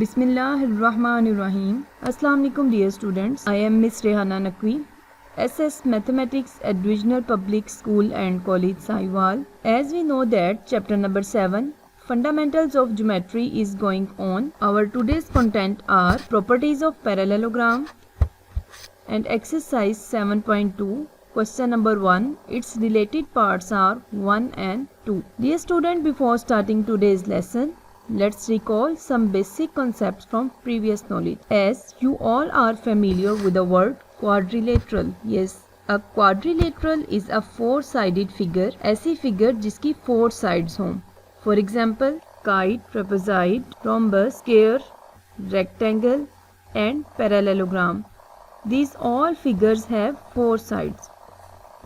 Bismillahirrahmanirrahim. Assalamu alaikum dear students. I am Miss Rehana Naqvi, SS Mathematics at Divisional Public School and College Sahiwal. As we know that chapter number 7 Fundamentals of Geometry is going on. Our today's content are properties of parallelogram and exercise 7.2. Question number 1. Its related parts are 1 and 2. Dear student, before starting today's lesson, let's recall some basic concepts from previous knowledge. As you all are familiar with the word quadrilateral. Yes, a quadrilateral is a four-sided figure. ऐसी figure जिसकी four sides हों. For example, kite, trapezoid, rhombus, square, rectangle and parallelogram. These all figures have four sides.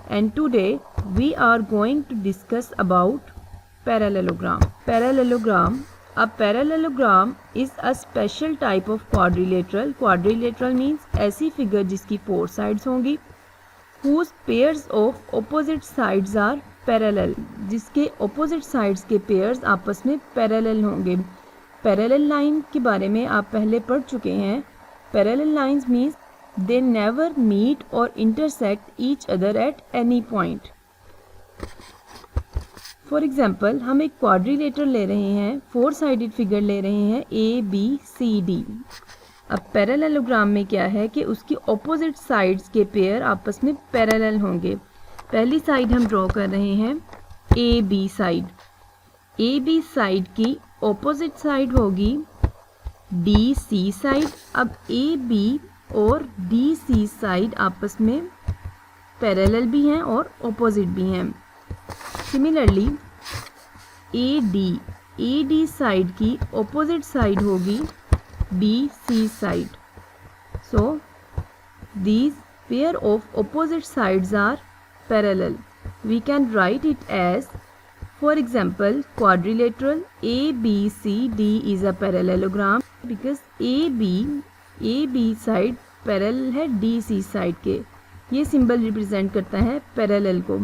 And today we are going to discuss about parallelogram. A parallelogram is a special type of quadrilateral. Quadrilateral means ऐसी figure जिसकी four sides होंगी, whose pairs of opposite sides are parallel. जिसके opposite sides के pairs आपस में parallel होंगे. Parallel line के बारे में आप पहले पढ़ चुके हैं. Parallel lines means they never meet or intersect each other at any point. For example, हम एक quadrilateral ले रहे हैं, four sided figure ले रहे हैं A, B, C, D. अब parallelogram में क्या है कि उसकी opposite sides के pair आपस में parallel होंगे. पहली side हम draw कर रहे हैं A, B side. A, B side की opposite side होगी D, C side. अब A, B और D, C साइड आपस में पैरेलल भी हैं और ऑपोजिट भी हैं. सिमिलरली AD साइड की ऑपोजिट साइड होगी BC side. So these pair of opposite sides are parallel. We can write it as, for example, quadrilateral ABCD is a parallelogram because AB side parallel है DC side के. ये symbol represent करता है parallel को.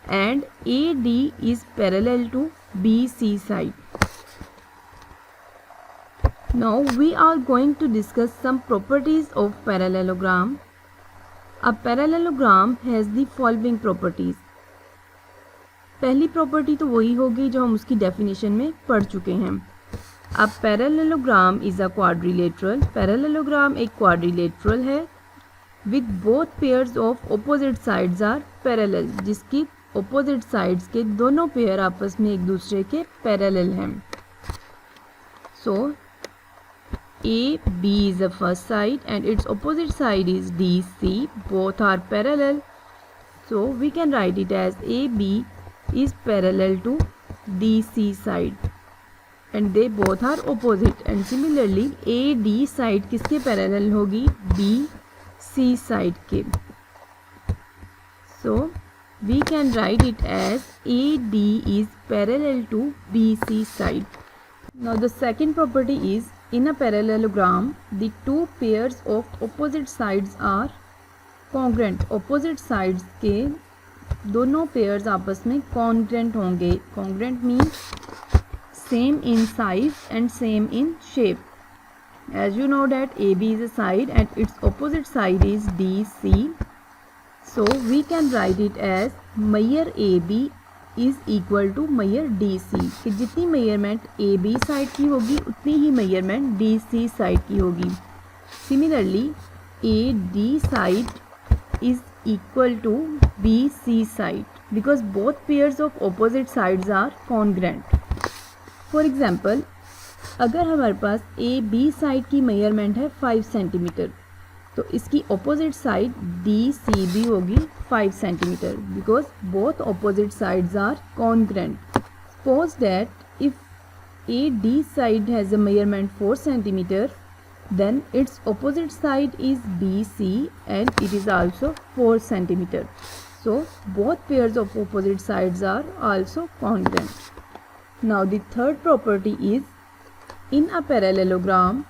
And AD is parallel to BC side. Now we are going to discuss some properties of parallelogram. A parallelogram has the following properties. पहली property तो वही होगी जो हम उसकी डेफिनेशन में पढ़ चुके हैं. A parallelogram is a quadrilateral. Parallelogram एक quadrilateral है with both pairs of opposite sides are parallel. जिसकी opposite sides के दोनों pair आपस में एक दूसरे के parallel हैं. So AB is the first side and its opposite side is DC. Both are parallel. So we can write it as AB is parallel to DC side. And they both are opposite. And similarly AD side किसके parallel होगी? BC side के. So we can write it as AD is parallel to BC side. Now the second property is, in a parallelogram the two pairs of opposite sides are congruent. Opposite sides के दोनों pairs आपस में congruent होंगे. Congruent means same in size and same in shape. As you know that AB is a side and its opposite side is DC. So we can write it as measure AB is equal to measure DC. कि जितनी measurement AB side की होगी उतनी ही measurement DC side की होगी. Similarly AD side is equal to BC side because both pairs of opposite sides are congruent. For example, अगर हमारे पास AB side की मेजरमेंट है 5 सेंटीमीटर, तो इसकी ऑपोजिट साइड DCB होगी 5 centimetre because both opposite sides are congruent. Suppose that if AD side has a measurement 4 centimetre, then its opposite side is BC and it is also 4 centimeter. So both pairs of opposite sides are also congruent. Now the third property is, in a parallelogram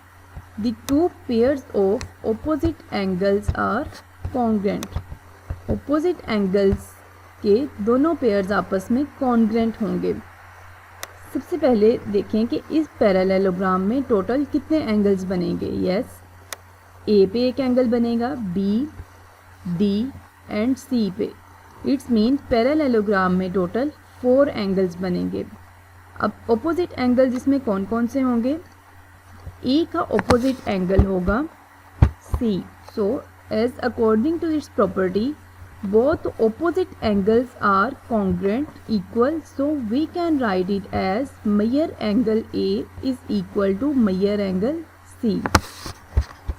the two pairs of opposite angles are congruent. Opposite angles के दोनों pairs आपस में congruent होंगे. सबसे पहले देखें कि इस पैरेललोग्राम में टोटल कितने एंगल्स बनेंगे। यस, ए पे एक एंगल बनेगा, बी, डी एंड सी पे। इट्स मीन पैरेललोग्राम में टोटल 4 एंगल्स बनेंगे। अब ऑपोजिट एंगल जिसमें कौन कौन से होंगे, ए का ऑपोजिट एंगल होगा C. So as according to its property both opposite angles are congruent equal, so we can write it as Meyer angle A is equal to Meyer angle C.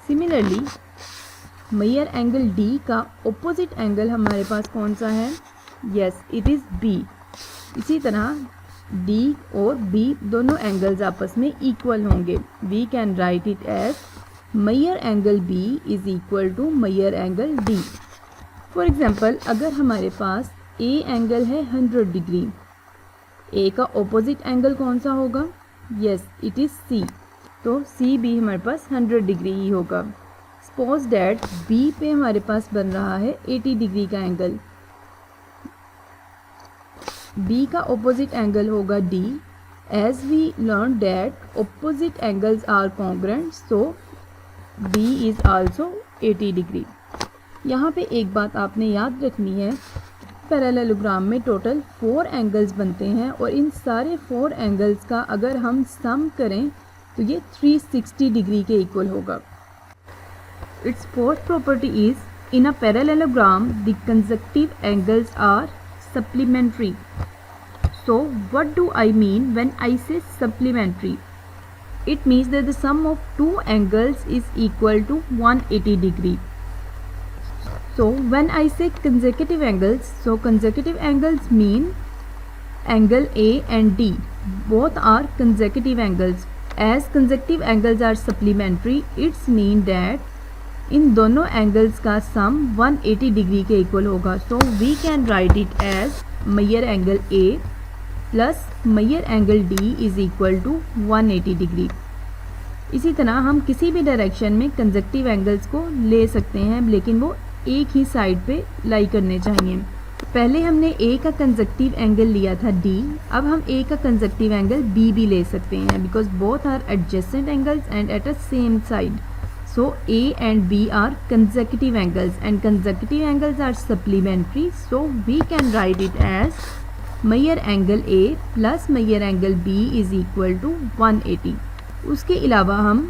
Similarly Meyer angle D का opposite angle हमारे पास कौन सा है, yes it is B। इसी तरह D और B दोनों angles आपस में इक्वल होंगे। we can write it as Meyer angle B is equal to Meyer angle D। For example अगर हमारे पास ए एंगल है 100 डिग्री, ए का ऑपोजिट एंगल कौन सा होगा, यस इट इज़ सी। तो सी भी हमारे पास 100 डिग्री ही होगा। सपोज डैट बी पे हमारे पास बन रहा है 80 डिग्री का एंगल, बी का ऑपोजिट एंगल होगा D. As we learn that opposite angles are congruent, so B is also 80 degree. यहाँ पे एक बात आपने याद रखनी है, पैरेललोग्राम में टोटल 4 एंगल्स बनते हैं और इन सारे 4 एंगल्स का अगर हम सम करें तो ये 360 डिग्री के इक्वल होगा। Its fourth property is in a parallelogram the consecutive angles are supplementary. So what do I mean when I say supplementary? It means that the sum of 2 angles is equal to 180 degree. So when I say consecutive angles, so consecutive angles mean angle A and D both are consecutive angles. As consecutive angles are supplementary, it's mean that इन दोनों angles का sum 180 degree के equal होगा। So we can write it as Meyer angle A plus Meyer angle D is equal to 180 degree. इसी तरह हम किसी भी direction में कंसेक्टिव एंगल्स को ले सकते हैं, लेकिन वो एक ही साइड पे लाई करने चाहिए। पहले हमने ए का कंसेक्टिव एंगल लिया था डी, अब हम ए का कंसेक्टिव एंगल बी भी ले सकते हैं because both are adjacent angles and at a same side. So A and B are consecutive angles and consecutive angles are supplementary, so we can write it as Meyer angle A plus Meyer angle B is equal to 180। उसके अलावा हम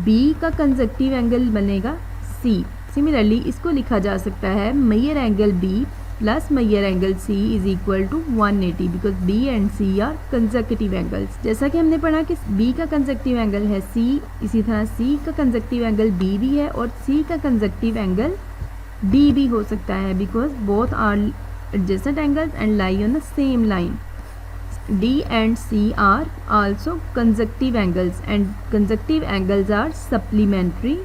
B का consecutive angle बनेगा सी। Similarly इसको लिखा जा सकता है Meyer angle B plus Meyer angle C is equal to 180 because B and C are consecutive angles. जैसा कि हमने पढ़ा कि B का कंसेक्टिव एंगल है C, इसी तरह C का कंसेक्टिव एंगल B भी है और C का कंसेक्टिव एंगल D भी हो सकता है because both are adjacent angles and lie on the same line. D and C are also consecutive angles and consecutive angles are supplementary।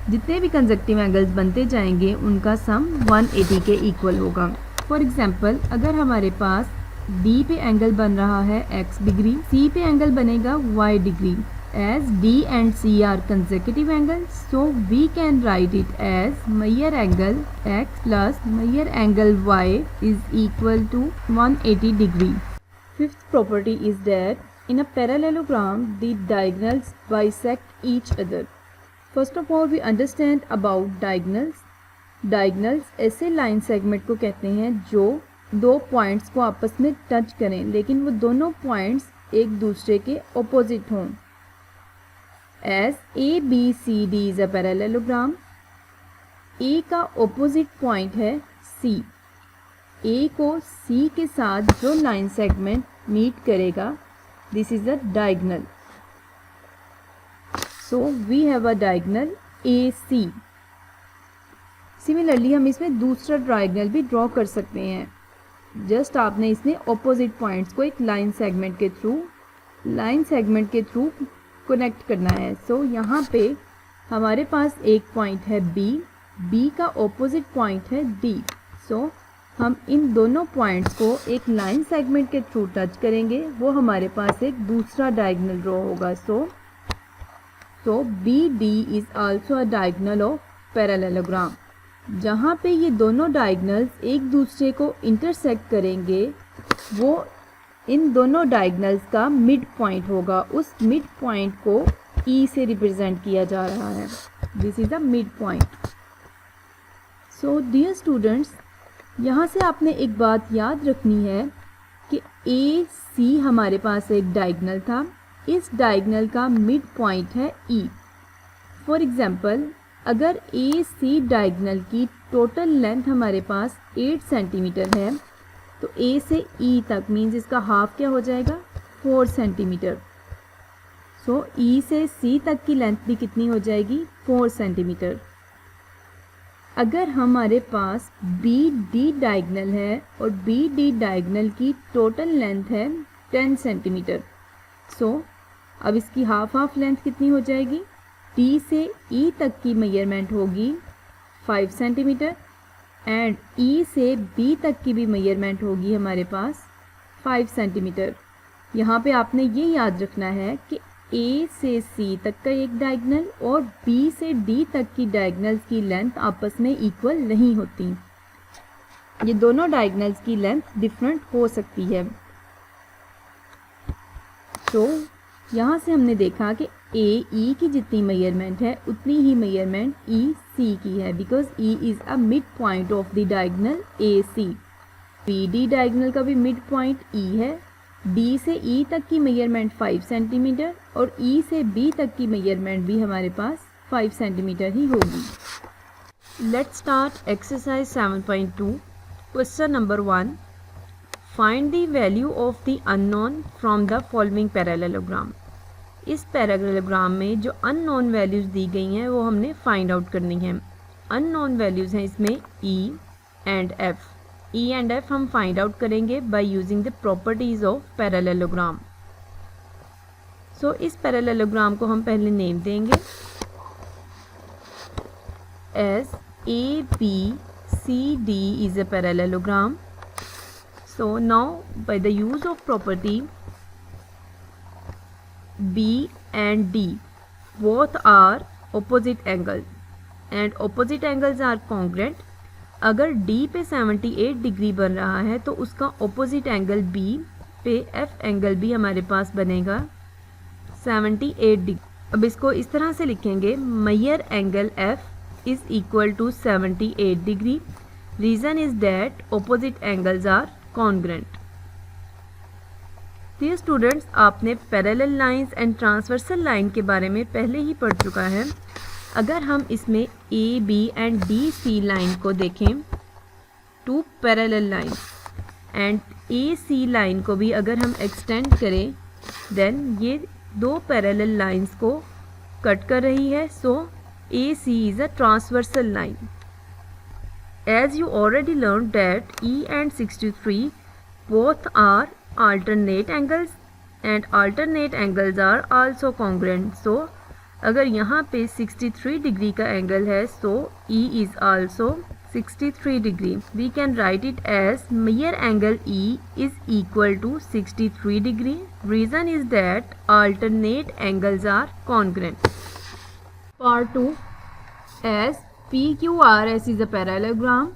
जितने भी कंसेक्टिव एंगल्स बनते जाएंगे उनका सम 180 के इक्वल होगा। फॉर एग्जांपल अगर हमारे पास D पे एंगल बन रहा है x डिग्री, C पे एंगल बनेगा y degree. As D and C are consecutive angles, so we can write it as Meyer angle x plus Meyer angle y is equal to 180 degree. Fifth property is that in a parallelogram the diagonals bisect each other. First of all we understand about diagonals. Diagonals ऐसे line segment को कहते हैं जो दो points को आपस में touch करें लेकिन वो दोनों पॉइंट्स एक दूसरे के ऑपोजिट हों। As ABCD is a parallelogram, A का ऑपोजिट पॉइंट है C। A को C के साथ जो लाइन सेगमेंट मीट करेगा this is a diagonal. So we have a diagonal AC। Similarly हम इसमें दूसरा डायगोनल भी ड्रॉ कर सकते हैं। जस्ट आपने इसमें ऑपोजिट पॉइंट्स को एक लाइन सेगमेंट के थ्रू कनेक्ट करना है। सो यहाँ पे हमारे पास एक पॉइंट है B का ऑपोजिट पॉइंट है D। सो हम इन दोनों पॉइंट्स को एक लाइन सेगमेंट के थ्रू टच करेंगे, वो हमारे पास एक दूसरा डायगोनल ड्रॉ होगा। सो BD is also a diagonal of parallelogram. जहाँ पे ये दोनों डायगोनल्स एक दूसरे को इंटरसेक्ट करेंगे वो इन दोनों डायगनल्स का मिड पॉइंट होगा, उस मिड पॉइंट को ई से रिप्रेजेंट किया जा रहा है। This is the mid point. So dear students, यहाँ से आपने एक बात याद रखनी है कि ए सी हमारे पास एक डायगनल था, इस डायगनल का मिड पॉइंट है ई। फॉर एग्जांपल, अगर ए सी डायगनल की टोटल लेंथ हमारे पास 8 सेंटीमीटर है तो ए से ई तक मीन्स इसका हाफ क्या हो जाएगा, 4 सेंटीमीटर। सो ई से सी तक की लेंथ भी कितनी हो जाएगी, 4 सेंटीमीटर। अगर हमारे पास बी डी डायगनल है और बी डी डायगनल की टोटल लेंथ है 10 सेंटीमीटर, सो अब इसकी हाफ लेंथ कितनी हो जाएगी, डी से ई तक की मेजरमेंट होगी 5 सेंटीमीटर एंड ई से बी तक की भी मेजरमेंट होगी हमारे पास 5 सेंटीमीटर। यहाँ पे आपने ये याद रखना है कि ए से सी तक का एक डायगनल और बी से डी तक की डायगनल्स की लेंथ आपस में इक्वल नहीं होती, ये दोनों डायगनल्स की लेंथ डिफरेंट हो सकती है। तो यहाँ से हमने देखा कि ए ई की जितनी मेजरमेंट है उतनी ही मेजरमेंट ई सी की है, because E is a mid point of the diagonal A C. B D diagonal का भी मिड पॉइंट ई है, डी से ई तक की मेजरमेंट 5 सेंटीमीटर और ई से बी तक की मेजरमेंट भी हमारे पास 5 सेंटीमीटर ही होगी। Let's start exercise 7.2। Question number 1, find the value of the unknown from the following parallelogram. इस पैरेललोग्राम में जो अननोन वैल्यूज़ दी गई हैं वो हमने फाइंड आउट करनी है। अननोन वैल्यूज़ हैं इसमें E and F. E and F हम फाइंड आउट करेंगे by using the properties of parallelogram. So इस पैरेललोग्राम को हम पहले नेम देंगे as A B C D is a parallelogram. So now by the use of property B and D both are opposite angles and opposite angles are congruent। अगर D पे 78 degree बन रहा है तो उसका opposite एंगल B पे F angle भी हमारे पास बनेगा 78 डिग्री। अब इसको इस तरह से लिखेंगे, measure angle F is equal to 78 degree. Reason is that opposite angles are congruent। Dear students, आपने parallel lines and transversal line के बारे में पहले ही पढ़ चुका है। अगर हम इसमें A B and D C line को देखें, two parallel line and A C line को भी अगर हम एक्सटेंड करें, देन ये दो पैरेलल लाइंस को कट कर रही है। So A C is a transversal line. As you already learn that E and 63 both are alternate angles and alternate angles are also congruent। so अगर यहाँ पे 63 डिग्री का एंगल है, so E is also 63 degree. we can write it as measure angle E is equal to 63 degree. reason is that alternate angles are congruent। part 2, as PQRS is a parallelogram,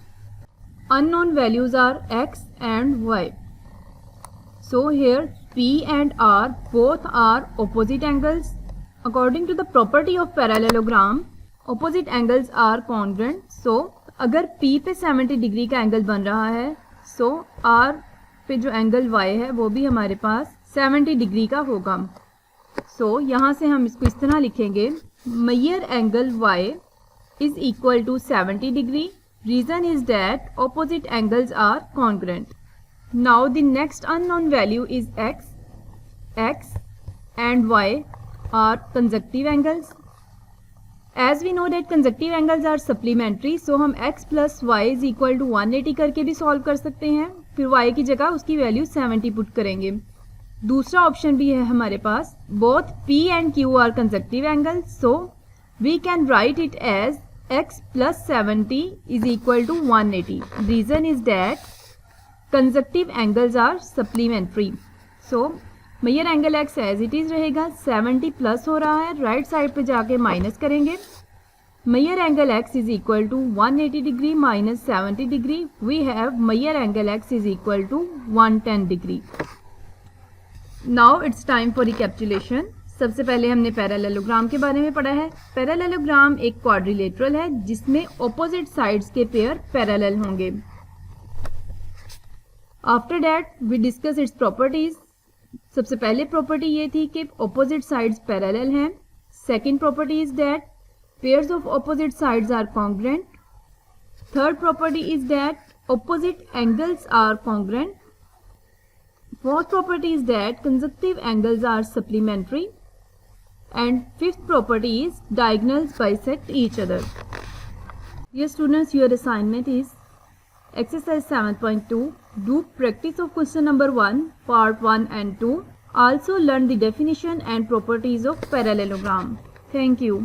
unknown values are X and Y। So here P and R both are opposite angles. According to the property of parallelogram, opposite angles are congruent. So अगर P पे 70 degree का angle बन रहा है, so R पे जो angle Y है वो भी हमारे पास 70 डिग्री का होगा। so यहाँ से हम इसको इस तरह लिखेंगे, measure angle Y is equal to 70 degree. Reason is that opposite angles are congruent। Now the next unknown value is X. X and Y are consecutive angles. As we know that consecutive angles are supplementary, so हम X plus Y is equal to 180 करके भी solve कर सकते हैं। फिर Y की जगह उसकी वैल्यू 70 पुट करेंगे। दूसरा ऑप्शन भी है हमारे पास, both P and Q are consecutive angles, so we can write it as X plus 70 is equal to 180। Reason is that consecutive angles are supplementary। so measure angle X as it is रहेगा, 70 plus हो रहा है, right side पे जाके minus करेंगे। Measure angle X is equal to 180 degree minus 70 degree. We have measure angle X is equal to 110 degree. Now it's time for recapitulation. सबसे पहले हमने पैरेललोग्राम के बारे में पढ़ा है। पैरेललोग्राम एक क्वाड्रिलेटरल है जिसमें ऑपोजिट साइड्स के पेयर पैरेलल होंगे। After that we discuss its properties. सबसे पहले प्रॉपर्टी ये थी कि ऑपोजिट साइड्स पैरेलल हैं। Second property is that pairs of opposite sides are congruent. Third property is that opposite angles are congruent. Fourth property is that consecutive angles are supplementary. And fifth property is diagonals bisect each other. Dear students, your assignment is exercise 7.2. Do practice of question number 1, part 1 and 2. Also learn the definition and properties of parallelogram. Thank you.